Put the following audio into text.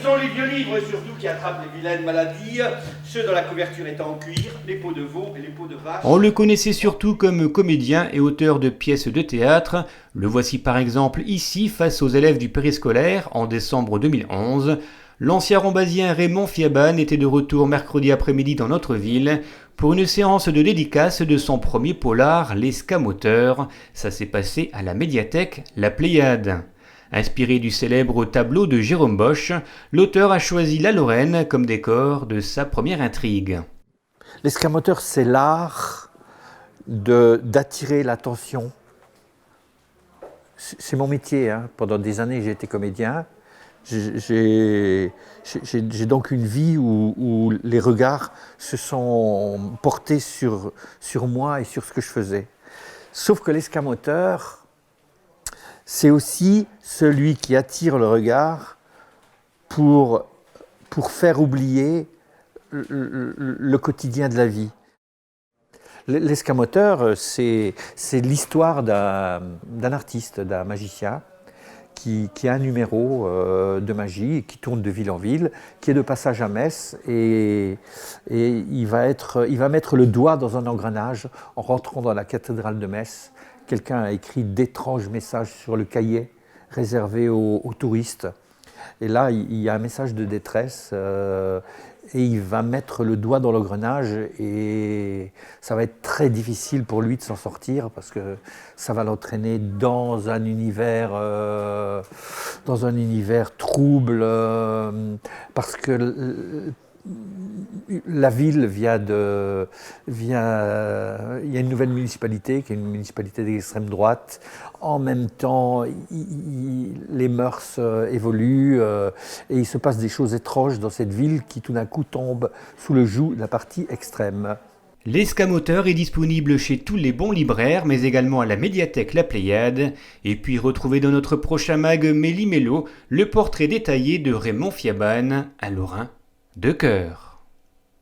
sont les vieux livres surtout qui attrapent les vilaines maladies, ceux dont la couverture est en cuir, les peaux de veau et les peaux de vache. On le connaissait surtout comme comédien et auteur de pièces de théâtre. Le voici par exemple ici face aux élèves du périscolaire en décembre 2011. L'ancien rhombasien Raymond Fiaban était de retour mercredi après-midi dans notre ville pour une séance de dédicace de son premier polar, L'Escamoteur. Ça s'est passé à la médiathèque La Pléiade. Inspiré du célèbre tableau de Jérôme Bosch, l'auteur a choisi la Lorraine comme décor de sa première intrigue. L'escamoteur, c'est l'art d'attirer l'attention. C'est mon métier, hein. Pendant des années, j'ai été comédien. J'ai donc une vie où les regards se sont portés sur moi et sur ce que je faisais. Sauf que l'escamoteur, c'est aussi celui qui attire le regard pour faire oublier le quotidien de la vie. L'escamoteur, c'est l'histoire d'un artiste, d'un magicien, qui a un numéro de magie, qui tourne de ville en ville, qui est de passage à Metz, et il va mettre le doigt dans un engrenage en rentrant dans la cathédrale de Metz. Quelqu'un a écrit d'étranges messages sur le cahier réservé aux touristes. Et là, il y a un message de détresse, et il va mettre le doigt dans l'engrenage, et ça va être très difficile pour lui de s'en sortir, parce que ça va l'entraîner dans un univers trouble, parce que la ville il y a une nouvelle municipalité qui est une municipalité d'extrême droite. En même temps, les mœurs évoluent et il se passe des choses étranges dans cette ville qui tout d'un coup tombe sous le joug de la partie extrême. L'Escamoteur est disponible chez tous les bons libraires, mais également à la médiathèque La Pléiade. Et puis retrouvez dans notre prochain mag Méli-Mélo le portrait détaillé de Raymond Fiaban, un Lorrain de cœur.